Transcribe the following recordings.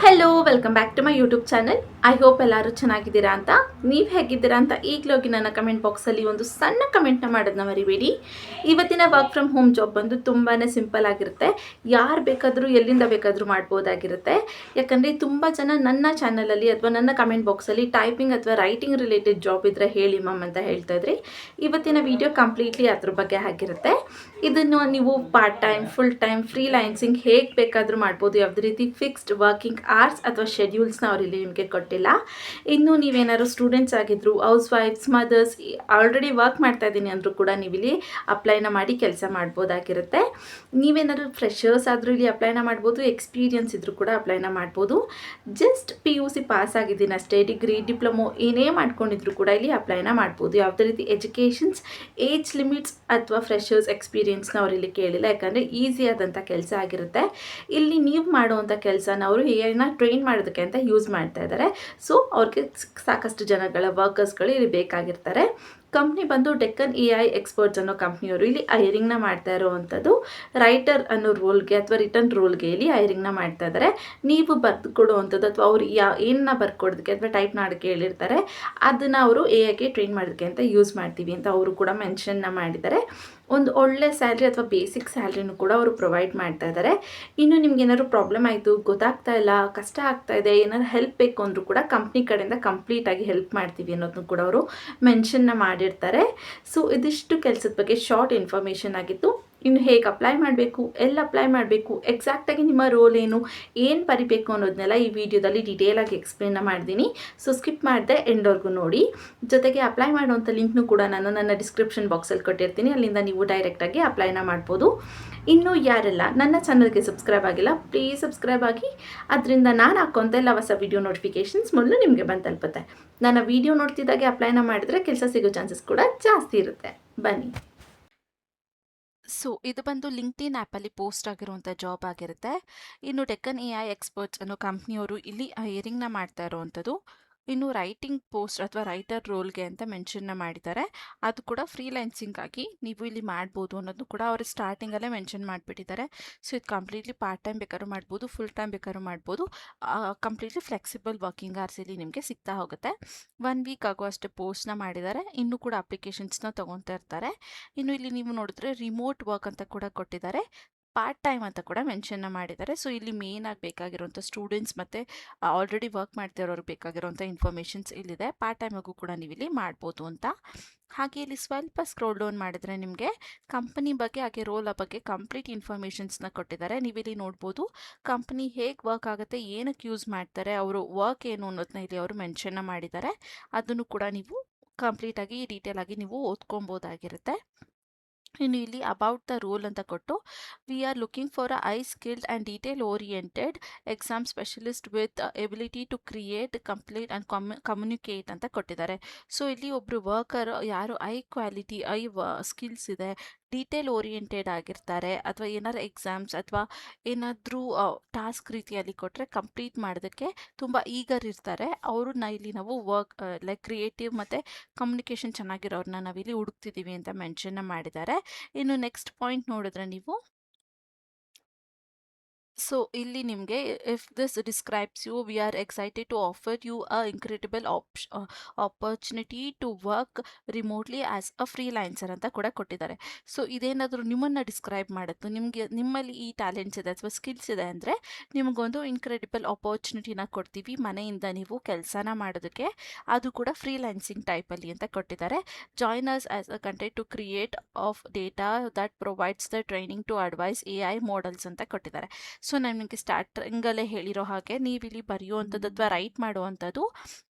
Hello welcome back to my YouTube channel. I hope ಎಲ್ಲರೂ ಚೆನ್ನಾಗಿದ್ದೀರಾ ಅಂತ. ನೀವು ಹೇಗಿದ್ದೀರಾ ಅಂತ ಈಗಲೋಗಿ ನನ್ನ ಕಮೆಂಟ್ ಬಾಕ್ಸಲ್ಲಿ ಒಂದು ಸಣ್ಣ ಕಮೆಂಟ್ನ ಮಾಡೋದನ್ನ ಮರಿಬೇಡಿ. ಇವತ್ತಿನ ವರ್ಕ್ ಫ್ರಮ್ ಹೋಮ್ ಜಾಬ್ ಬಂದು ತುಂಬಾ ಸಿಂಪಲ್ ಆಗಿರುತ್ತೆ. ಯಾರು ಬೇಕಾದರೂ ಎಲ್ಲಿಂದ ಬೇಕಾದರೂ ಮಾಡ್ಬೋದಾಗಿರುತ್ತೆ. ಯಾಕಂದರೆ ತುಂಬ ಜನ ನನ್ನ ಚಾನಲಲ್ಲಿ ಅಥವಾ ನನ್ನ ಕಮೆಂಟ್ ಬಾಕ್ಸಲ್ಲಿ ಟೈಪಿಂಗ್ ಅಥವಾ ರೈಟಿಂಗ್ ರಿಲೇಟೆಡ್ ಜಾಬ್ ಇದ್ದರೆ ಹೇಳಿ ಮ್ಯಾಮ್ ಅಂತ ಹೇಳ್ತಾ ಇದ್ರಿ. ಇವತ್ತಿನ ವಿಡಿಯೋ ಕಂಪ್ಲೀಟ್ಲಿ ಅದ್ರ ಬಗ್ಗೆ ಆಗಿರುತ್ತೆ. ಇದನ್ನು ನೀವು part time, full time, freelancing ಹೇಗೆ ಬೇಕಾದರೂ ಮಾಡ್ಬೋದು. ಯಾವುದೇ ರೀತಿ ಫಿಕ್ಸ್ಡ್ ವರ್ಕಿಂಗ್ ಆರ್ಸ್ ಅಥವಾ ಶೆಡ್ಯೂಲ್ಸ್ನ ಅವರಿಲ್ಲಿ ನಿಮಗೆ ಕೊಟ್ಟಿಲ್ಲ. ಇನ್ನು ನೀವೇನಾದ್ರು ಸ್ಟೂಡೆಂಟ್ಸ್ ಆಗಿದ್ರು, ಹೌಸ್ ವೈಫ್ಸ್, ಮದರ್ಸ್, ಆಲ್ರೆಡಿ ವರ್ಕ್ ಮಾಡ್ತಾ ಇದ್ದೀನಿ ಅಂದರೂ ಕೂಡ ನೀವಿಲ್ಲಿ ಅಪ್ಲೈನ ಮಾಡಿ ಕೆಲಸ ಮಾಡ್ಬೋದಾಗಿರುತ್ತೆ. ನೀವೇನಾದ್ರು ಫ್ರೆಷರ್ಸ್ ಆದರೂ ಇಲ್ಲಿ ಅಪ್ಲೈನ ಮಾಡ್ಬೋದು, ಎಕ್ಸ್ಪೀರಿಯನ್ಸ್ ಇದ್ದರೂ ಕೂಡ ಅಪ್ಲೈನ ಮಾಡ್ಬೋದು. ಜಸ್ಟ್ PUC ಪಾಸ್ ಆಗಿದ್ದೀನಿ ಅಷ್ಟೇ, ಡಿಗ್ರಿ, ಡಿಪ್ಲೊಮೊ ಏನೇ ಮಾಡ್ಕೊಂಡಿದ್ರು ಕೂಡ ಇಲ್ಲಿ ಅಪ್ಲೈನ ಮಾಡ್ಬೋದು. ಯಾವುದೇ ರೀತಿ ಎಜುಕೇಷನ್ಸ್, ಏಜ್ ಲಿಮಿಟ್ಸ್ ಅಥವಾ ಫ್ರೆಷರ್ಸ್ ಎಕ್ಸ್ಪೀರಿಯನ್ಸ್ನ ಅವರಿಲ್ಲಿ ಕೇಳಿಲ್ಲ. ಯಾಕಂದರೆ ಈಸಿ ಆದಂಥ ಕೆಲಸ ಆಗಿರುತ್ತೆ. ಇಲ್ಲಿ ನೀವು ಮಾಡುವಂಥ ಕೆಲಸನ ಅವರು AI ಟ್ರೈನ್ ಮಾಡೋದಕ್ಕೆ ಅಂತ ಯೂಸ್ ಮಾಡ್ತಾ ಇದ್ದಾರೆ. ಸೊ ಅವ್ರಿಗೆ ಸಾಕಷ್ಟು ಜನಗಳ ವರ್ಕರ್ಸ್ಗಳು ಇಲ್ಲಿ ಬೇಕಾಗಿರ್ತಾರೆ. ಕಂಪ್ನಿ ಬಂದು ಡೆಕ್ಕನ್ AI ಎಕ್ಸ್ಪರ್ಟ್ಸ್ ಅನ್ನೋ ಕಂಪ್ನಿಯವರು ಇಲ್ಲಿ ಹೈರಿಂಗ್ನ ಮಾಡ್ತಾ ಇರೋವಂಥದ್ದು. ರೈಟರ್ ಅನ್ನೋ ರೋಲ್ಗೆ ಅಥವಾ ರಿಟರ್ನ್ ರೋಲ್ಗೆ ಇಲ್ಲಿ ಹೈರಿಂಗ್ನ ಮಾಡ್ತಾ ಇದ್ದಾರೆ. ನೀವು ಬರೆದು ಕೊಡುವಂಥದ್ದು ಅಥವಾ ಅವ್ರು ಏನನ್ನ ಬರ್ಕೊಡೋದಕ್ಕೆ ಅಥವಾ ಟೈಪ್ ಮಾಡೋಕ್ಕೆ ಹೇಳಿರ್ತಾರೆ ಅದನ್ನು ಅವರು AIಗೆ ಟ್ರೈನ್ ಮಾಡೋದಕ್ಕೆ ಅಂತ ಯೂಸ್ ಮಾಡ್ತೀವಿ ಅಂತ ಅವರು ಕೂಡ ಮೆನ್ಷನ್ನ ಮಾಡಿದ್ದಾರೆ. ಒಂದು ಒಳ್ಳೆ ಸ್ಯಾಲ್ರಿ ಅಥವಾ ಬೇಸಿಕ್ ಸ್ಯಾಲ್ರಿನೂ ಕೂಡ ಅವರು ಪ್ರೊವೈಡ್ ಮಾಡ್ತಾ ಇದ್ದಾರೆ. ಇನ್ನು ನಿಮ್ಗೆ ಏನಾದ್ರು ಪ್ರಾಬ್ಲಮ್ ಆಯಿತು, ಗೊತ್ತಾಗ್ತಾ ಇಲ್ಲ, ಕಷ್ಟ ಆಗ್ತಾ ಇದೆ, ಏನಾದ್ರು ಹೆಲ್ಪ್ ಬೇಕು ಅಂದರೂ ಕೂಡ ಕಂಪ್ನಿ ಕಡೆಯಿಂದ ಕಂಪ್ಲೀಟಾಗಿ ಹೆಲ್ಪ್ ಮಾಡ್ತೀವಿ ಅನ್ನೋದನ್ನು ಕೂಡ ಅವರು ಮೆನ್ಷನ್ನ ಮಾಡಿರ್ತಾರೆ. ಸೊ ಇದಿಷ್ಟು ಕೆಲಸದ ಬಗ್ಗೆ ಶಾರ್ಟ್ ಇನ್ಫಾರ್ಮೇಷನ್ ಆಗಿತ್ತು. ಇನ್ನು ಹೇಗೆ ಅಪ್ಲೈ ಮಾಡಬೇಕು, ಎಲ್ಲಿ ಅಪ್ಲೈ ಮಾಡಬೇಕು, ಎಕ್ಸಾಕ್ಟಾಗಿ ನಿಮ್ಮ ರೋಲ್ ಏನು ಬರಿಬೇಕು ಅನ್ನೋದನ್ನೆಲ್ಲ ಈ ವಿಡಿಯೋದಲ್ಲಿ ಡೀಟೇಲಾಗಿ ಎಕ್ಸ್ಪ್ಲೇನ್ನ ಮಾಡಿದ್ದೀನಿ. ಸೊ ಸ್ಕಿಪ್ ಮಾಡದೆ ಎಂಡ್ವರೆಗೂ ನೋಡಿ. ಜೊತೆಗೆ ಅಪ್ಲೈ ಮಾಡುವಂಥ ಲಿಂಕ್ನು ಕೂಡ ನಾನು ನನ್ನ ಡಿಸ್ಕ್ರಿಪ್ಷನ್ ಬಾಕ್ಸಲ್ಲಿ ಕೊಟ್ಟಿರ್ತೀನಿ. ಅಲ್ಲಿಂದ ನೀವು ಡೈರೆಕ್ಟಾಗಿ ಅಪ್ಲೈನ ಮಾಡ್ಬೋದು. ಇನ್ನು ಯಾರೆಲ್ಲ ನನ್ನ ಚಾನಲ್ಗೆ ಸಬ್ಸ್ಕ್ರೈಬ್ ಆಗಿಲ್ಲ, ಪ್ಲೀಸ್ ಸಬ್ಸ್ಕ್ರೈಬ್ ಆಗಿ. ಅದರಿಂದ ನಾನು ಹಾಕೋಂಥ ಎಲ್ಲ ಹೊಸ ವಿಡಿಯೋ ನೋಟಿಫಿಕೇಷನ್ಸ್ ಮೊದಲು ನಿಮಗೆ ಬಂದು ತಲುಪುತ್ತೆ. ನನ್ನ ವಿಡಿಯೋ ನೋಡ್ತಿದ್ದಾಗೆ ಅಪ್ಲೈನ ಮಾಡಿದ್ರೆ ಕೆಲಸ ಸಿಗೋ ಚಾನ್ಸಸ್ ಕೂಡ ಜಾಸ್ತಿ ಇರುತ್ತೆ. ಬನ್ನಿ. ಸೊ ಇದು ಬಂದು ಲಿಂಕ್ಡ್ಇನ್ ಆ್ಯಪಲ್ಲಿ ಪೋಸ್ಟ್ ಆಗಿರುವಂಥ ಜಾಬ್ ಆಗಿರುತ್ತೆ. ಇನ್ನು ಡೆಕ್ಕನ್ AI ಎಕ್ಸ್ಪರ್ಟ್ಸ್ ಅನ್ನೋ ಕಂಪ್ನಿಯವರು ಇಲ್ಲಿ ಹೈರಿಂಗ್ನ ಮಾಡ್ತಾ ಇರೋವಂಥದ್ದು. ಇನ್ನು ರೈಟಿಂಗ್ ಪೋಸ್ಟ್ ಅಥವಾ ರೈಟರ್ ರೋಲ್ಗೆ ಅಂತ ಮೆನ್ಷನ್ನ ಮಾಡಿದ್ದಾರೆ. ಅದು ಕೂಡ ಫ್ರೀಲ್ಯಾನ್ಸಿಂಗ್ ಆಗಿ ನೀವು ಇಲ್ಲಿ ಮಾಡ್ಬೋದು ಅನ್ನೋದು ಕೂಡ ಅವರು ಸ್ಟಾರ್ಟಿಂಗಲ್ಲೇ ಮೆನ್ಷನ್ ಮಾಡಿಬಿಟ್ಟಿದ್ದಾರೆ. ಸೊ ಇದು ಕಂಪ್ಲೀಟ್ಲಿ ಪಾರ್ಟ್ ಟೈಮ್ ಬೇಕಾದ್ರೂ ಮಾಡ್ಬೋದು, ಫುಲ್ ಟೈಮ್ ಬೇಕಾದ್ರೂ ಮಾಡ್ಬೋದು. ಕಂಪ್ಲೀಟ್ಲಿ ಫ್ಲೆಕ್ಸಿಬಲ್ ವರ್ಕಿಂಗ್ ಅವರ್ಸ್ ಇಲ್ಲಿ ನಿಮಗೆ ಸಿಗ್ತಾ ಹೋಗುತ್ತೆ. 1 ವೀಕ್ ಆಗೋ ಅಷ್ಟೇ ಪೋಸ್ಟ್ನ ಮಾಡಿದ್ದಾರೆ. ಇನ್ನೂ ಕೂಡ ಅಪ್ಲಿಕೇಶನ್ಸ್ನ ತೊಗೊತಾ ಇರ್ತಾರೆ. ಇನ್ನು ಇಲ್ಲಿ ನೀವು ನೋಡಿದ್ರೆ ರಿಮೋಟ್ ವರ್ಕ್ ಅಂತ ಕೂಡ ಕೊಟ್ಟಿದ್ದಾರೆ, ಪಾರ್ಟ್ ಟೈಮ್ ಅಂತ ಕೂಡ ಮೆನ್ಷನ್ನ ಮಾಡಿದ್ದಾರೆ. ಸೊ ಇಲ್ಲಿ ಮೇನ್ ಆಗಿ ಬೇಕಾಗಿರುವಂಥ ಸ್ಟೂಡೆಂಟ್ಸ್ ಮತ್ತು ಆಲ್ರೆಡಿ ವರ್ಕ್ ಮಾಡ್ತಿರೋರಿಗೆ ಬೇಕಾಗಿರುವಂಥ ಇನ್ಫಾರ್ಮೇಷನ್ಸ್ ಇಲ್ಲಿದೆ. ಪಾರ್ಟ್ ಟೈಮಾಗೂ ಕೂಡ ನೀವು ಇಲ್ಲಿ ಮಾಡ್ಬೋದು ಅಂತ. ಹಾಗೆ ಇಲ್ಲಿ ಸ್ವಲ್ಪ ಸ್ಕ್ರೋಲ್ ಡೌನ್ ಮಾಡಿದರೆ ನಿಮಗೆ ಕಂಪನಿ ಬಗ್ಗೆ ಹಾಗೆ ರೋಲ್ ಬಗ್ಗೆ ಕಂಪ್ಲೀಟ್ ಇನ್ಫಾರ್ಮೇಷನ್ಸ್ನ ಕೊಟ್ಟಿದ್ದಾರೆ. ನೀವಿಲ್ಲಿ ನೋಡ್ಬೋದು ಕಂಪನಿ ಹೇಗೆ ವರ್ಕ್ ಆಗುತ್ತೆ, ಏನಕ್ಕೆ ಯೂಸ್ ಮಾಡ್ತಾರೆ, ಅವರು ವರ್ಕ್ ಏನು ಅನ್ನೋದನ್ನ ಇಲ್ಲಿ ಅವರು ಮೆನ್ಷನ್ನ ಮಾಡಿದ್ದಾರೆ. ಅದನ್ನು ಕೂಡ ನೀವು ಕಂಪ್ಲೀಟಾಗಿ ಡೀಟೇಲಾಗಿ ನೀವು ಓದ್ಕೊಬೋದಾಗಿರುತ್ತೆ. ಇನ್ನು ಇಲ್ಲಿ ಅಬೌಟ್ ದ ರೋಲ್ ಅಂತ ಕೊಟ್ಟು we are looking for high skilled and detail oriented exam specialist with ability to create, complete and communicate ಅಂತ ಕೊಟ್ಟಿದ್ದಾರೆ. ಸೊ ಇಲ್ಲಿ ಒಬ್ಬರು ವರ್ಕರ್ ಯಾರು ಐ ಕ್ವಾಲಿಟಿ, ಸ್ಕಿಲ್ಸ್ ಇದೆ, ಡೀಟೇಲ್ ಓರಿಯೆಂಟೆಡ್ ಆಗಿರ್ತಾರೆ, ಅಥವಾ ಏನಾದ್ರು ಎಕ್ಸಾಮ್ಸ್ ಅಥವಾ ಏನಾದರೂ ಟಾಸ್ಕ್ ರೀತಿಯಲ್ಲಿ ಕೊಟ್ಟರೆ ಕಂಪ್ಲೀಟ್ ಮಾಡೋದಕ್ಕೆ ತುಂಬ ಈಗರ್ ಇರ್ತಾರೆ. ಅವ್ರನ್ನ ಇಲ್ಲಿ ನಾವು ವರ್ಕ್ ಲೈಕ್ ಕ್ರಿಯೇಟಿವ್ ಮತ್ತು ಕಮ್ಯುನಿಕೇಷನ್ ಚೆನ್ನಾಗಿರೋರನ್ನ ನಾವಿಲ್ಲಿ ಹುಡುಕ್ತಿದ್ದೀವಿ ಅಂತ ಮೆನ್ಷನ್ನ ಮಾಡಿದ್ದಾರೆ. ಇನ್ನು ನೆಕ್ಸ್ಟ್ ಪಾಯಿಂಟ್ ನೋಡಿದ್ರೆ ನೀವು, ಸೊ ಇಲ್ಲಿ ನಿಮಗೆ if this describes you, we are excited to offer you a incredible opportunity to work remotely as a freelancer ಅಂತ ಕೂಡ ಕೊಟ್ಟಿದ್ದಾರೆ. ಸೊ ಇದೇನಾದರೂ ನಿಮ್ಮನ್ನು ಡಿಸ್ಕ್ರೈಬ್ ಮಾಡುತ್ತೆ, ನಿಮ್ಮಲ್ಲಿ ಈ ಟ್ಯಾಲೆಂಟ್ಸ್ ಇದೆ ಅಥವಾ ಸ್ಕಿಲ್ಸ್ ಇದೆ ಅಂದರೆ ನಿಮಗೊಂದು ಇನ್ಕ್ರೆಡಿಬಲ್ ಆಪರ್ಚುನಿಟಿನ ಕೊಡ್ತೀವಿ ಮನೆಯಿಂದ ನೀವು ಕೆಲಸನ ಮಾಡೋದಕ್ಕೆ. ಅದು ಕೂಡ ಫ್ರೀಲ್ಯಾನ್ಸಿಂಗ್ ಟೈಪಲ್ಲಿ ಅಂತ ಕೊಟ್ಟಿದ್ದಾರೆ. Joiners as a content to create of data that provides the training to advise AI models ಅಂತ ಕೊಟ್ಟಿದ್ದಾರೆ. ಸೊ ನಾನು ನಿಮಗೆ ಸ್ಟಾರ್ಟಿಂಗಲ್ಲೇ ಹೇಳಿರೋ ಹಾಗೆ ನೀವಿಲ್ಲಿ ಬರೆಯುವಂಥದ್ದು ಅಥವಾ ರೈಟ್ ಮಾಡುವಂಥದ್ದು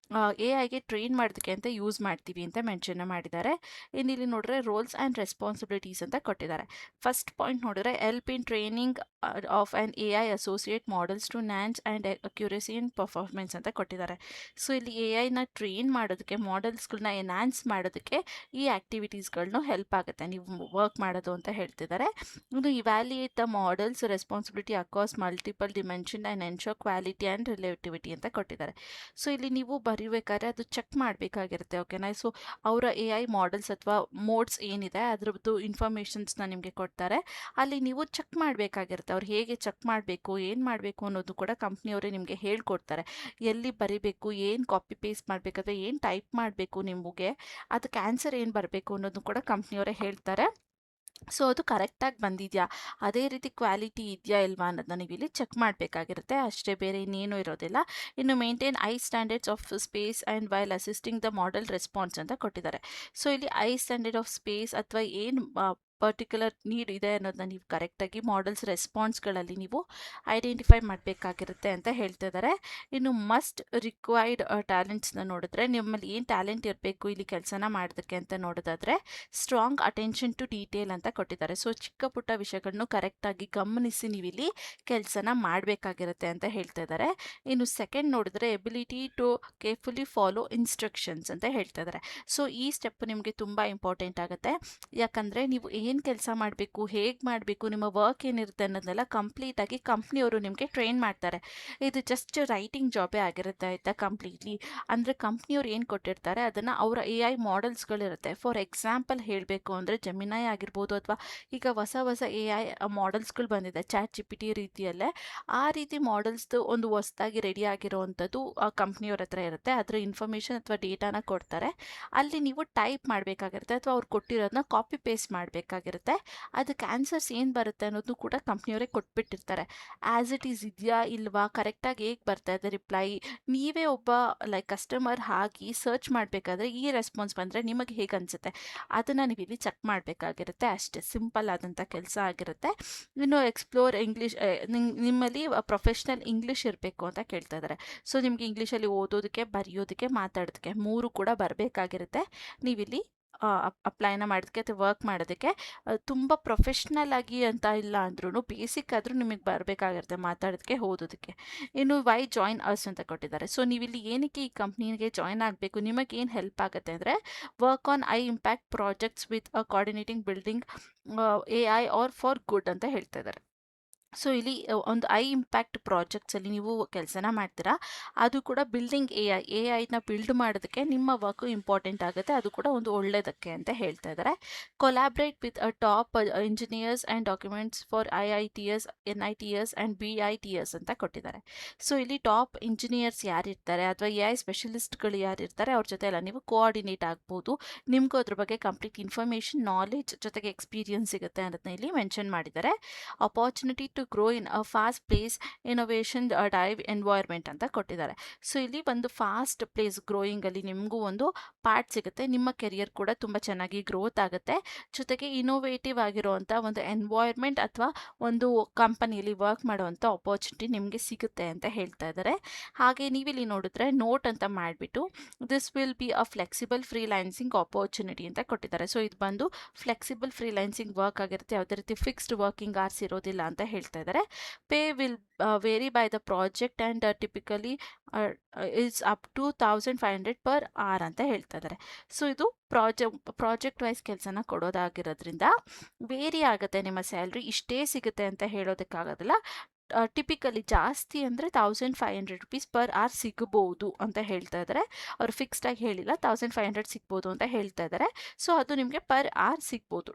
AI ಟ್ರೈನ್ ಮಾಡೋದಕ್ಕೆ ಅಂತ ಯೂಸ್ ಮಾಡ್ತೀವಿ ಅಂತ ಮೆನ್ಷನ್ ಮಾಡಿದ್ದಾರೆ. ಇನ್ನಿಲ್ಲಿ ನೋಡಿದ್ರೆ ರೋಲ್ಸ್ ಆ್ಯಂಡ್ ರೆಸ್ಪಾನ್ಸಿಬಿಲಿಟೀಸ್ ಅಂತ ಕೊಟ್ಟಿದ್ದಾರೆ. ಫಸ್ಟ್ ಪಾಯಿಂಟ್ ನೋಡಿದ್ರೆ help in training of an AI associate models to nuance and accuracy in performance ಅಂತ ಕೊಟ್ಟಿದ್ದಾರೆ. ಸೊ ಇಲ್ಲಿ AIನ ಟ್ರೈನ್ ಮಾಡೋದಕ್ಕೆ, ಮಾಡೆಲ್ಸ್ಗಳನ್ನ ಎನ್ಹಾನ್ಸ್ ಮಾಡೋದಕ್ಕೆ ಈ ಆ್ಯಕ್ಟಿವಿಟೀಸ್ಗಳನ್ನೂ ಹೆಲ್ಪ್ ಆಗುತ್ತೆ ನೀವು ವರ್ಕ್ ಮಾಡೋದು ಅಂತ ಹೇಳ್ತಿದ್ದಾರೆ. ಇದು evaluate the models responsibility across multiple dimension and ensure quality and relativity ಅಂತ ಕೊಟ್ಟಿದ್ದಾರೆ. ಸೊ ಇಲ್ಲಿ ನೀವು ಬರೀಬೇಕಾದ್ರೆ ಅದು ಚೆಕ್ ಮಾಡಬೇಕಾಗಿರುತ್ತೆ, ಓಕೆನಾ. ಸೊ ಅವರ ಎ ಐ ಮಾಡೆಲ್ಸ್ ಅಥವಾ ಮೋಡ್ಸ್ ಏನಿದೆ ಅದರದ್ದು ಇನ್ಫಾರ್ಮೇಷನ್ಸ್ನ ನಿಮಗೆ ಕೊಡ್ತಾರೆ. ಅಲ್ಲಿ ನೀವು ಚೆಕ್ ಮಾಡಬೇಕಾಗಿರುತ್ತೆ. ಅವ್ರು ಹೇಗೆ ಚೆಕ್ ಮಾಡಬೇಕು, ಏನು ಮಾಡಬೇಕು ಅನ್ನೋದು ಕೂಡ ಕಂಪ್ನಿಯವರೇ ನಿಮಗೆ ಹೇಳ್ಕೊಡ್ತಾರೆ. ಎಲ್ಲಿ ಬರಿಬೇಕು, ಏನು ಕಾಪಿ ಪೇಸ್ಟ್ ಮಾಡಬೇಕಾದ್ರೆ ಏನು ಟೈಪ್ ಮಾಡಬೇಕು, ನಿಮಗೆ ಅದಕ್ಕೆ ಆನ್ಸರ್ ಏನು ಬರಬೇಕು ಅನ್ನೋದು ಕೂಡ ಕಂಪ್ನಿಯವರೇ ಹೇಳ್ತಾರೆ. ಸೊ ಅದು ಕರೆಕ್ಟಾಗಿ ಬಂದಿದೆಯಾ, ಅದೇ ರೀತಿ ಕ್ವಾಲಿಟಿ ಇದೆಯಾ ಇಲ್ವಾ ಅನ್ನೋದನ್ನ ನೀವು ಇಲ್ಲಿ ಚೆಕ್ ಮಾಡಬೇಕಾಗಿರುತ್ತೆ, ಅಷ್ಟೇ, ಬೇರೆ ಇನ್ನೇನು ಇರೋದಿಲ್ಲ. ಇನ್ನು maintain I standards of space and while assisting the model response ಅಂತ ಕೊಟ್ಟಿದ್ದಾರೆ. ಸೊ ಇಲ್ಲಿ ಐ ಸ್ಟ್ಯಾಂಡರ್ಡ್ ಆಫ್ ಸ್ಪೇಸ್ ಅಥವಾ ಏನು ಪರ್ಟಿಕ್ಯುಲರ್ ನೀಡ್ ಇದೆ ಅನ್ನೋದನ್ನ ನೀವು ಕರೆಕ್ಟಾಗಿ ಮಾಡೆಲ್ಸ್ ರೆಸ್ಪಾನ್ಸ್ಗಳಲ್ಲಿ ನೀವು ಐಡೆಂಟಿಫೈ ಮಾಡಬೇಕಾಗಿರುತ್ತೆ ಅಂತ ಹೇಳ್ತಾ ಇದ್ದಾರೆ. ಇನ್ನು ಮಸ್ಟ್ ರಿಕ್ವೈರ್ಡ್ ಟ್ಯಾಲೆಂಟ್ಸ್ನ ನೋಡಿದ್ರೆ ನಿಮ್ಮಲ್ಲಿ ಏನು ಟ್ಯಾಲೆಂಟ್ ಇರಬೇಕು ಇಲ್ಲಿ ಕೆಲಸನ ಮಾಡೋದಕ್ಕೆ ಅಂತ ನೋಡೋದಾದ್ರೆ ಸ್ಟ್ರಾಂಗ್ ಅಟೆನ್ಷನ್ ಟು ಡೀಟೇಲ್ ಅಂತ ಕೊಟ್ಟಿದ್ದಾರೆ. ಸೊ ಚಿಕ್ಕ ಪುಟ್ಟ ವಿಷಯಗಳನ್ನು ಕರೆಕ್ಟಾಗಿ ಗಮನಿಸಿ ನೀವು ಇಲ್ಲಿ ಕೆಲಸನ ಮಾಡಬೇಕಾಗಿರುತ್ತೆ ಅಂತ ಹೇಳ್ತಾ ಇದ್ದಾರೆ. ಇನ್ನು ಸೆಕೆಂಡ್ ನೋಡಿದ್ರೆ ability to carefully follow instructions ಅಂತ ಹೇಳ್ತಾ ಇದ್ದಾರೆ. ಸೊ ಈ ಸ್ಟೆಪ್ ನಿಮಗೆ ತುಂಬ ಇಂಪಾರ್ಟೆಂಟ್ ಆಗುತ್ತೆ, ಯಾಕಂದರೆ ನೀವು ಏನು ಕೆಲಸ ಮಾಡಬೇಕು, ಹೇಗೆ ಮಾಡಬೇಕು, ನಿಮ್ಮ ವರ್ಕ್ ಏನಿರುತ್ತೆ ಅನ್ನೋದನ್ನೆಲ್ಲ ಕಂಪ್ಲೀಟಾಗಿ ಕಂಪ್ನಿಯವರು ನಿಮಗೆ ಟ್ರೈನ್ ಮಾಡ್ತಾರೆ. ಇದು ಜಸ್ಟ್ ರೈಟಿಂಗ್ ಜಾಬೇ ಆಗಿರುತ್ತೆ, ಆಯಿತಾ, ಕಂಪ್ಲೀಟ್ಲಿ. ಅಂದರೆ ಕಂಪ್ನಿಯವ್ರು ಏನು ಕೊಟ್ಟಿರ್ತಾರೆ ಅದನ್ನು ಅವರ ಎ ಐ ಮಾಡೆಲ್ಸ್ಗಳಿರುತ್ತೆ. ಫಾರ್ ಎಕ್ಸಾಂಪಲ್ ಹೇಳಬೇಕು ಅಂದರೆ ಜೆಮಿನೈ ಆಗಿರ್ಬೋದು, ಅಥವಾ ಈಗ ಹೊಸ ಹೊಸ ಎ ಐ ಮಾಡೆಲ್ಸ್ಗಳು ಬಂದಿದೆ ಚಾಟ್ ಜಿ ಪಿ ಟಿ ರೀತಿಯಲ್ಲೇ. ಆ ರೀತಿ ಮಾಡೆಲ್ಸ್ದು ಒಂದು ಹೊಸದಾಗಿ ರೆಡಿ ಆಗಿರೋವಂಥದ್ದು ಕಂಪ್ನಿಯವ್ರ ಹತ್ರ ಇರುತ್ತೆ. ಅದರ ಇನ್ಫಾರ್ಮೇಷನ್ ಅಥವಾ ಡೇಟಾನ ಕೊಡ್ತಾರೆ. ಅಲ್ಲಿ ನೀವು ಟೈಪ್ ಮಾಡಬೇಕಾಗಿರುತ್ತೆ ಅಥವಾ ಅವ್ರು ಕೊಟ್ಟಿರೋದನ್ನ ಕಾಪಿ ಪೇಸ್ಟ್ ಮಾಡಬೇಕಾಗಿರುತ್ತೆ. ಅದಕ್ಕೆ ಆನ್ಸರ್ಸ್ ಏನು ಬರುತ್ತೆ ಅನ್ನೋದು ಕೂಡ ಕಂಪ್ನಿಯವರೇ ಕೊಟ್ಬಿಟ್ಟಿರ್ತಾರೆ. ಆ್ಯಸ್ ಇಟ್ ಈಸ್ ಇದೆಯಾ ಇಲ್ವಾ, ಕರೆಕ್ಟಾಗಿ ಹೇಗೆ ಬರ್ತಾ ಇದೆ ರಿಪ್ಲೈ, ನೀವೇ ಒಬ್ಬ ಕಸ್ಟಮರ್ ಆಗಿ ಸರ್ಚ್ ಮಾಡಬೇಕಾದ್ರೆ ಈ ರೆಸ್ಪಾನ್ಸ್ ಬಂದರೆ ನಿಮಗೆ ಹೇಗೆ ಅನಿಸುತ್ತೆ ಅದನ್ನು ನೀವು ಇಲ್ಲಿ ಚೆಕ್ ಮಾಡಬೇಕಾಗಿರುತ್ತೆ, ಅಷ್ಟೇ, ಸಿಂಪಲ್ ಆದಂಥ ಕೆಲಸ ಆಗಿರುತ್ತೆ. ಇನ್ನು ಎಕ್ಸ್ಪ್ಲೋರ್ ಇಂಗ್ಲೀಷ್, ನಿಮ್ಮಲ್ಲಿ ಪ್ರೊಫೆಷ್ನಲ್ ಇಂಗ್ಲೀಷ್ ಇರಬೇಕು ಅಂತ ಕೇಳ್ತಾ ಇದ್ದಾರೆ. ಸೊ ನಿಮಗೆ ಇಂಗ್ಲೀಷಲ್ಲಿ ಓದೋದಕ್ಕೆ, ಬರೆಯೋದಕ್ಕೆ, ಮಾತಾಡೋದಕ್ಕೆ ಮೂರು ಕೂಡ ಬರಬೇಕಾಗಿರುತ್ತೆ. ನೀವಿಲ್ಲಿ ಅಪ್ಲೈನ ಮಾಡೋದಕ್ಕೆ ಅಥವಾ ವರ್ಕ್ ಮಾಡೋದಕ್ಕೆ ತುಂಬ ಪ್ರೊಫೆಷ್ನಲ್ ಆಗಿ ಅಂತ ಇಲ್ಲ ಅಂದ್ರೂ ಬೇಸಿಕ್ ಆದರೂ ನಿಮಗೆ ಬರಬೇಕಾಗಿರುತ್ತೆ ಮಾತಾಡೋದಕ್ಕೆ, ಓದೋದಕ್ಕೆ. ಇನ್ನು ವೈ ಜಾಯಿನ್ ಅಸ್ ಅಂತ ಕೊಟ್ಟಿದ್ದಾರೆ. ಸೊ ನೀವಿಲ್ಲಿ ಏನಕ್ಕೆ ಈ ಕಂಪ್ನಿಗೆ ಜಾಯಿನ್ ಆಗಬೇಕು, ನಿಮಗೆ ಏನು ಹೆಲ್ಪ್ ಆಗುತ್ತೆ ಅಂದರೆ work on high impact projects with coordinating building A I R for good ಅಂತ ಹೇಳ್ತಾ ಇದ್ದಾರೆ. ಸೊ ಇಲ್ಲಿ ಒಂದು ಐ ಇಂಪ್ಯಾಕ್ಟ್ ಪ್ರಾಜೆಕ್ಟ್ಸಲ್ಲಿ ನೀವು ಕೆಲಸನ ಮಾಡ್ತೀರಾ, ಅದು ಕೂಡ ಬಿಲ್ಡಿಂಗ್ ಎ ಐನ ಬಿಲ್ಡ್ ಮಾಡೋದಕ್ಕೆ ನಿಮ್ಮ ವರ್ಕು ಇಂಪಾರ್ಟೆಂಟ್ ಆಗುತ್ತೆ, ಅದು ಕೂಡ ಒಂದು ಒಳ್ಳೆಯದಕ್ಕೆ ಅಂತ ಹೇಳ್ತಾ ಇದ್ದಾರೆ. Collaborate with top engineers and documents for IITS NITS and BITS ಅಂತ ಕೊಟ್ಟಿದ್ದಾರೆ. ಸೊ ಇಲ್ಲಿ ಟಾಪ್ ಇಂಜಿನಿಯರ್ಸ್ ಯಾರಿರ್ತಾರೆ ಅಥವಾ ಎ ಐ ಸ್ಪೆಷಲಿಸ್ಟ್ಗಳು ಯಾರಿರ್ತಾರೆ ಅವ್ರ ಜೊತೆ ಎಲ್ಲ ನೀವು ಕೋಆರ್ಡಿನೇಟ್ ಆಗ್ಬೋದು. ನಿಮಗೂ ಅದ್ರ ಬಗ್ಗೆ ಕಂಪ್ಲೀಟ್ ಇನ್ಫಾರ್ಮೇಷನ್, ನಾಲೆಜ್ ಜೊತೆಗೆ ಎಕ್ಸ್ಪೀರಿಯನ್ಸ್ ಸಿಗುತ್ತೆ ಅನ್ನೋದನ್ನ ಇಲ್ಲಿ ಮೆನ್ಷನ್ ಮಾಡಿದ್ದಾರೆ. Opportunity to grow in a fast place innovation dive environment ಅಂತ ಕೊಟ್ಟಿದ್ದಾರೆ. ಸೊ ಇಲ್ಲಿ ಒಂದು ಫಾಸ್ಟ್ ಪ್ಲೇಸ್ ಗ್ರೋಯಿಂಗಲ್ಲಿ ನಿಮಗೂ ಒಂದು ಪಾರ್ಟ್ ಸಿಗುತ್ತೆ, ನಿಮ್ಮ ಕೆರಿಯರ್ ಕೂಡ ತುಂಬ ಚೆನ್ನಾಗಿ ಗ್ರೋತ್ ಆಗುತ್ತೆ, ಜೊತೆಗೆ ಇನೋವೇಟಿವ್ ಆಗಿರುವಂಥ ಒಂದು ಎನ್ವೈರ್ಮೆಂಟ್ ಅಥವಾ ಒಂದು ಕಂಪನಿಯಲ್ಲಿ ವರ್ಕ್ ಮಾಡುವಂಥ ಅಪಾರ್ಚುನಿಟಿ ನಿಮಗೆ ಸಿಗುತ್ತೆ ಅಂತ ಹೇಳ್ತಾ ಇದ್ದಾರೆ. ಹಾಗೆ ನೀವಿಲ್ಲಿ ನೋಡಿದ್ರೆ ನೋಟ್ ಅಂತ ಮಾಡಿಬಿಟ್ಟು this will be a flexible freelancing opportunity ಅಂತ ಕೊಟ್ಟಿದ್ದಾರೆ. ಸೊ ಇದು ಬಂದು ಫ್ಲೆಕ್ಸಿಬಲ್ ಫ್ರೀಲ್ಯಾನ್ಸಿಂಗ್ ವರ್ಕ್ ಆಗಿರುತ್ತೆ, ಯಾವುದೇ ರೀತಿ ಫಿಕ್ಸ್ಡ್ ವರ್ಕಿಂಗ್ ಅವರ್ಸ್ ಇರೋದಿಲ್ಲ ಅಂತ ಹೇಳ್ತಾ ಇದ್ದಾರೆ. Pay will vary by the project and typically is up to 1500 per hour ಅಂತ ಹೇಳ್ತಾ ಇದ್ದಾರೆ. ಸೊ ಇದು ಪ್ರಾಜೆಕ್ಟ್ ವೈಸ್ ಕೆಲಸನ ಕೊಡೋದಾಗಿರೋದ್ರಿಂದ ವೇರಿ ಆಗುತ್ತೆ ನಿಮ್ಮ ಸ್ಯಾಲ್ರಿ, ಇಷ್ಟೇ ಸಿಗುತ್ತೆ ಅಂತ ಹೇಳೋದಕ್ಕಾಗೋದಿಲ್ಲ. ಟಿಪಿಕಲಿ ಜಾಸ್ತಿ ಅಂದರೆ 1500 ರುಪೀಸ್ ಪರ್ ಅವರ್ ಸಿಗ್ಬೋದು ಅಂತ ಹೇಳ್ತಾ ಇದ್ದಾರೆ. ಅವರು ಫಿಕ್ಸ್ಡಾಗಿ ಹೇಳಿಲ್ಲ, 1500 ಸಿಗ್ಬೋದು ಅಂತ ಹೇಳ್ತಾ ಇದ್ದಾರೆ. ಸೊ ಅದು ನಿಮಗೆ ಪರ್ ಅವರ್ ಸಿಗ್ಬೋದು,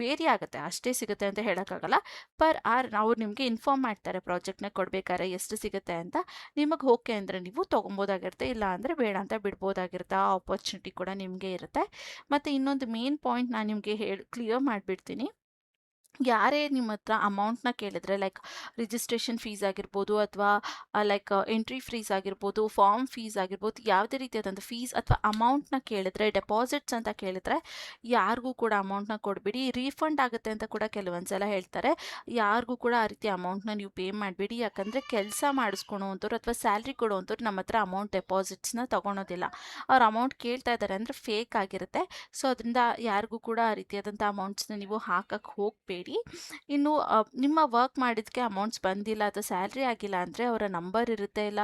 ವೇರಿ ಆಗುತ್ತೆ, ಅಷ್ಟೇ ಸಿಗುತ್ತೆ ಅಂತ ಹೇಳೋಕ್ಕಾಗಲ್ಲ. ಪರ್ ಅವರ್ ಅವ್ರು ನಿಮಗೆ ಇನ್ಫಾರ್ಮ್ ಮಾಡ್ತಾರೆ ಪ್ರಾಜೆಕ್ಟ್ನ ಕೊಡಬೇಕಾದ್ರೆ ಎಷ್ಟು ಸಿಗುತ್ತೆ ಅಂತ. ನಿಮಗೆ ಓಕೆ ಅಂದರೆ ನೀವು ತೊಗೊಬೋದಾಗಿರುತ್ತೆ, ಇಲ್ಲ ಅಂದರೆ ಬೇಡ ಅಂತ ಬಿಡ್ಬೋದಾಗಿರುತ್ತೆ. ಆ ಆಪರ್ಚುನಿಟಿ ಕೂಡ ನಿಮಗೆ ಇರುತ್ತೆ. ಮತ್ತು ಇನ್ನೊಂದು ಮೇನ್ ಪಾಯಿಂಟ್ ನಾನು ನಿಮಗೆ ಕ್ಲಿಯರ್ ಮಾಡಿಬಿಡ್ತೀನಿ. ಯಾರೇ ನಿಮ್ಮ ಹತ್ರ ಅಮೌಂಟ್ನ ಕೇಳಿದ್ರೆ ರಿಜಿಸ್ಟ್ರೇಷನ್ ಫೀಸ್ ಆಗಿರ್ಬೋದು ಅಥವಾ ಎಂಟ್ರಿ ಫೀಸ್ ಆಗಿರ್ಬೋದು, ಫಾರ್ಮ್ ಫೀಸ್ ಆಗಿರ್ಬೋದು, ಯಾವುದೇ ರೀತಿಯಾದಂಥ ಫೀಸ್ ಅಥವಾ ಅಮೌಂಟ್ನ ಕೇಳಿದ್ರೆ, ಡೆಪಾಸಿಟ್ಸ್ ಅಂತ ಕೇಳಿದ್ರೆ ಯಾರಿಗೂ ಕೂಡ ಅಮೌಂಟ್ನ ಕೊಡಬೇಡಿ. ರೀಫಂಡ್ ಆಗುತ್ತೆ ಅಂತ ಕೂಡ ಕೆಲವೊಂದು ಸಲ ಹೇಳ್ತಾರೆ. ಯಾರಿಗೂ ಕೂಡ ಆ ರೀತಿ ಅಮೌಂಟ್ನ ನೀವು ಪೇ ಮಾಡಬೇಡಿ, ಯಾಕಂದರೆ ಕೆಲಸ ಮಾಡಿಸ್ಕೊಳೋವಂಥವ್ರು ಅಥವಾ ಸ್ಯಾಲ್ರಿ ಕೊಡೋವಂಥವ್ರು ನಮ್ಮ ಹತ್ರ ಅಮೌಂಟ್ ಡೆಪಾಸಿಟ್ಸ್ನ ತೊಗೊಳೋದಿಲ್ಲ. ಅವ್ರು ಅಮೌಂಟ್ ಕೇಳ್ತಾ ಇದ್ದಾರೆ ಅಂದರೆ ಫೇಕ್ ಆಗಿರುತ್ತೆ. ಸೊ ಅದರಿಂದ ಯಾರಿಗೂ ಕೂಡ ಆ ರೀತಿಯಾದಂಥ ಅಮೌಂಟ್ಸ್ನ ನೀವು ಹಾಕಕ್ಕೆ ಹೋಗಬೇಡಿ. ಮಾಡಬೇಡಿ. ಇನ್ನು ನಿಮ್ಮ ವರ್ಕ್ ಮಾಡಿದ್ದಕ್ಕೆ ಅಮೌಂಟ್ಸ್ ಬಂದಿಲ್ಲ ಅಥವಾ ಸ್ಯಾಲ್ರಿ ಆಗಿಲ್ಲ ಅಂದರೆ ಅವರ ನಂಬರ್ ಇರುತ್ತೆ, ಇಲ್ಲ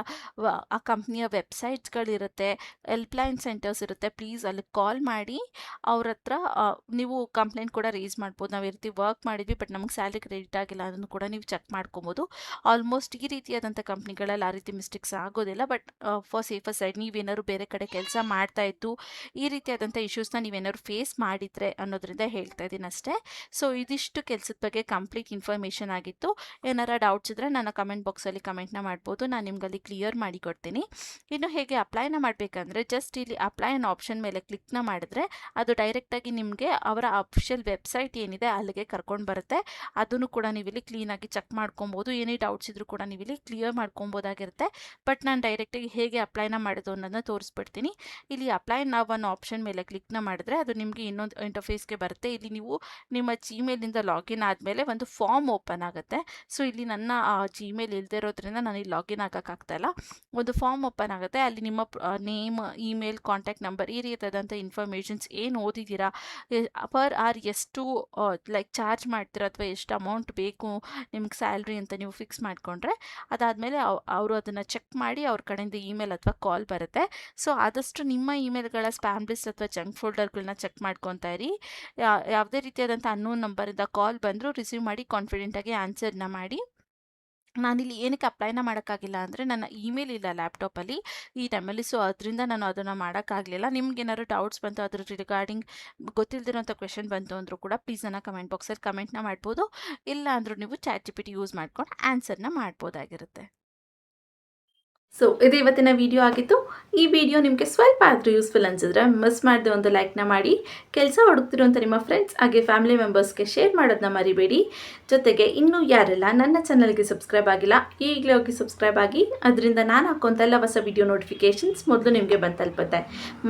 ಆ ಕಂಪ್ನಿಯ ವೆಬ್ಸೈಟ್ಸ್ಗಳಿರುತ್ತೆ, ಹೆಲ್ಪ್ಲೈನ್ ಸೆಂಟರ್ಸ್ ಇರುತ್ತೆ. ಪ್ಲೀಸ್ ಅಲ್ಲಿ ಕಾಲ್ ಮಾಡಿ ಅವ್ರ ಹತ್ರ ನೀವು ಕಂಪ್ಲೇಂಟ್ ಕೂಡ ರೇಸ್ ಮಾಡ್ಬೋದು. ನಾವು ಈ ರೀತಿ ವರ್ಕ್ ಮಾಡಿದ್ವಿ ಬಟ್ ನಮಗೆ ಸ್ಯಾಲ್ರಿ ಕ್ರೆಡಿಟ್ ಆಗಿಲ್ಲ ಅದನ್ನು ಕೂಡ ನೀವು ಚೆಕ್ ಮಾಡ್ಕೊಬೋದು. ಆಲ್ಮೋಸ್ಟ್ ಈ ರೀತಿಯಾದಂಥ ಕಂಪ್ನಿಗಳಲ್ಲಿ ಆ ರೀತಿ ಮಿಸ್ಟೇಕ್ಸ್ ಆಗೋದಿಲ್ಲ. ಬಟ್ ಫಾರ್ ಸೇಫರ್ ಸೈಡ್ ನೀವೇನಾದ್ರು ಬೇರೆ ಕಡೆ ಕೆಲಸ ಮಾಡ್ತಾ ಇದ್ದು ಈ ರೀತಿಯಾದಂಥ ಇಶ್ಯೂಸ್ನ ನೀವೇನಾದ್ರು ಫೇಸ್ ಮಾಡಿದರೆ ಅನ್ನೋದ್ರಿಂದ ಹೇಳ್ತಾ ಇದ್ದೀನಿ ಅಷ್ಟೇ. ಸೊ ಇದಿಷ್ಟು ಕೆಲಸದ ಬಗ್ಗೆ ಕಂಪ್ಲೀಟ್ ಇನ್ಫಾರ್ಮೇಷನ್ ಆಗಿತ್ತು. ಏನಾರ ಡೌಟ್ಸ್ ಇದ್ದರೆ ನನ್ನ ಕಮೆಂಟ್ ಬಾಕ್ಸಲ್ಲಿ ಕಮೆಂಟ್ನ ಮಾಡ್ಬೋದು, ನಾನು ನಿಮ್ಗಲ್ಲಿ ಕ್ಲಿಯರ್ ಮಾಡಿ ಕೊಡ್ತೀನಿ. ಇನ್ನು ಹೇಗೆ ಅಪ್ಲೈನ ಮಾಡಬೇಕಂದ್ರೆ ಜಸ್ಟ್ ಇಲ್ಲಿ ಅಪ್ಲೈ ಅನ್ನೋ ಆಪ್ಷನ್ ಮೇಲೆ ಕ್ಲಿಕ್ನ ಮಾಡಿದ್ರೆ ಅದು ಡೈರೆಕ್ಟಾಗಿ ನಿಮಗೆ ಅವರ ಅಫಿಷಿಯಲ್ ವೆಬ್ಸೈಟ್ ಏನಿದೆ ಅಲ್ಲಿಗೆ ಕರ್ಕೊಂಡು ಬರುತ್ತೆ. ಅದನ್ನು ಕೂಡ ನೀವು ಇಲ್ಲಿ ಕ್ಲೀನಾಗಿ ಚೆಕ್ ಮಾಡ್ಕೊಬೋದು. ಏನೇ ಡೌಟ್ಸ್ ಇದ್ರೂ ಕೂಡ ನೀವು ಇಲ್ಲಿ ಕ್ಲಿಯರ್ ಮಾಡ್ಕೊಬೋದಾಗಿರುತ್ತೆ. ಬಟ್ ನಾನು ಡೈರೆಕ್ಟಾಗಿ ಹೇಗೆ ಅಪ್ಲೈನ ಮಾಡೋದು ಅನ್ನೋದನ್ನ ತೋರಿಸ್ಬಿಡ್ತೀನಿ. ಇಲ್ಲಿ ಅಪ್ಲೈ ನಾವು ಅನ್ನೋ ಆಪ್ಷನ್ ಮೇಲೆ ಕ್ಲಿಕ್ನ ಮಾಡಿದ್ರೆ ಅದು ನಿಮಗೆ ಇನ್ನೊಂದು ಇಂಟರ್ಫೇಸ್ಗೆ ಬರುತ್ತೆ. ಇಲ್ಲಿ ನೀವು ನಿಮ್ಮ ಜಿಮೇಲಿಂದ ಲಾಗಿನ್ ಆದಮೇಲೆ ಒಂದು ಫಾರ್ಮ್ ಓಪನ್ ಆಗುತ್ತೆ. ಸೊ ಇಲ್ಲಿ ನನ್ನ ಜಿಮೇಲ್ ಇಲ್ಲದೆ ಇರೋದ್ರಿಂದ ನಾನು ಇಲ್ಲಿ ಲಾಗಿನ್ ಆಗೋಕ್ಕಾಗ್ತಾ ಇಲ್ಲ. ಒಂದು ಫಾರ್ಮ್ ಓಪನ್ ಆಗುತ್ತೆ. ಅಲ್ಲಿ ನಿಮ್ಮ ನೇಮ್, ಇಮೇಲ್, ಕಾಂಟ್ಯಾಕ್ಟ್ ನಂಬರ್ ಈ ರೀತಿಯಾದಂಥ ಇನ್ಫಾರ್ಮೇಷನ್ಸ್ ಏನು ಓದಿದ್ದೀರಾ, ಪರ್ ಆರ್ ಎಷ್ಟು ಲೈಕ್ ಚಾರ್ಜ್ ಮಾಡ್ತೀರಾ ಅಥವಾ ಎಷ್ಟು ಅಮೌಂಟ್ ಬೇಕು ನಿಮ್ಗೆ ಸ್ಯಾಲ್ರಿ ಅಂತ ನೀವು ಫಿಕ್ಸ್ ಮಾಡಿಕೊಂಡ್ರೆ ಅದಾದಮೇಲೆ ಅವರು ಅದನ್ನು ಚೆಕ್ ಮಾಡಿ ಅವ್ರ ಕಡೆಯಿಂದ ಇಮೇಲ್ ಅಥವಾ ಕಾಲ್ ಬರುತ್ತೆ. ಸೊ ಆದಷ್ಟು ನಿಮ್ಮ ಇಮೇಲ್ಗಳ ಸ್ಪ್ಯಾಮ್ ಲಿಸ್ಟ್ ಅಥವಾ ಜಂಕ್ ಫೋಲ್ಡರ್ಗಳನ್ನ ಚೆಕ್ ಮಾಡ್ಕೊತಾ ಇರಿ. ಯಾವುದೇ ರೀತಿಯಾದಂಥ ಅನ್ನೋನ್ ನಂಬರಿಂದ ಕಾಲ್ ಬಂದರೂ ರಿಸೀವ್ ಮಾಡಿ ಕಾನ್ಫಿಡೆಂಟಾಗಿ ಆನ್ಸರ್ನ ಮಾಡಿ. ನಾನಿಲ್ಲಿ ಏನಕ್ಕೆ ಅಪ್ಲೈನ ಮಾಡೋಕ್ಕಾಗಿಲ್ಲ ಅಂದರೆ ನನ್ನ ಇಮೇಲ್ ಇಲ್ಲ ಲ್ಯಾಪ್ಟಾಪಲ್ಲಿ ಈ ಟೈಮಲ್ಲಿ. ಸೊ ಅದರಿಂದ ನಾನು ಅದನ್ನು ಮಾಡೋಕ್ಕಾಗಲಿಲ್ಲ. ನಿಮ್ಗೆ ಏನಾದ್ರು ಡೌಟ್ಸ್ ಬಂತು ಅದ್ರ ರಿಗಾರ್ಡಿಂಗ್ ಗೊತ್ತಿಲ್ಲದಿರೋಂಥ ಕ್ವೆಶನ್ ಬಂತು ಅಂದರೂ ಕೂಡ ಪ್ಲೀಸ್ ನನ್ನ ಕಮೆಂಟ್ ಬಾಕ್ಸಲ್ಲಿ ಕಮೆಂಟ್ನ ಮಾಡ್ಬೋದು. ಇಲ್ಲ ಅಂದರೂ ನೀವು ChatGPT ಯೂಸ್ ಮಾಡ್ಕೊಂಡು ಆನ್ಸರ್ನ ಮಾಡ್ಬೋದಾಗಿರುತ್ತೆ. ಸೊ ಇದು ಇವತ್ತಿನ ವಿಡಿಯೋ ಆಗಿತ್ತು. ಈ ವಿಡಿಯೋ ನಿಮಗೆ ಸ್ವಲ್ಪ ಆದರೂ ಯೂಸ್ಫುಲ್ ಅನಿಸಿದ್ರೆ ಮಿಸ್ ಮಾಡದೆ ಒಂದು ಲೈಕ್ನ ಮಾಡಿ, ಕೆಲಸ ಹುಡುಕ್ತಿರುವಂಥ ನಿಮ್ಮ ಫ್ರೆಂಡ್ಸ್ ಹಾಗೆ ಫ್ಯಾಮಿಲಿ ಮೆಂಬರ್ಸ್ಗೆ ಶೇರ್ ಮಾಡೋದನ್ನ ಮರಿಬೇಡಿ. ಜೊತೆಗೆ ಇನ್ನೂ ಯಾರೆಲ್ಲ ನನ್ನ ಚಾನಲ್ಗೆ ಸಬ್ಸ್ಕ್ರೈಬ್ ಆಗಿಲ್ಲ ಈಗಲೇ ಹೋಗಿ ಸಬ್ಸ್ಕ್ರೈಬ್ ಆಗಿ, ಅದರಿಂದ ನಾನು ಹಾಕೋಂತೆಲ್ಲ ಹೊಸ ವಿಡಿಯೋ ನೋಟಿಫಿಕೇಷನ್ಸ್ ಮೊದಲು ನಿಮಗೆ ಬಂದು ತಲುಪುತ್ತೆ.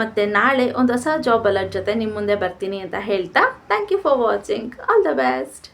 ಮತ್ತು ನಾಳೆ ಒಂದು ಹೊಸ ಜಾಬ್ ಅಲರ್ಟ್ ಜೊತೆ ನಿಮ್ಮ ಮುಂದೆ ಬರ್ತೀನಿ ಅಂತ ಹೇಳ್ತಾ thank you for watching. All the best.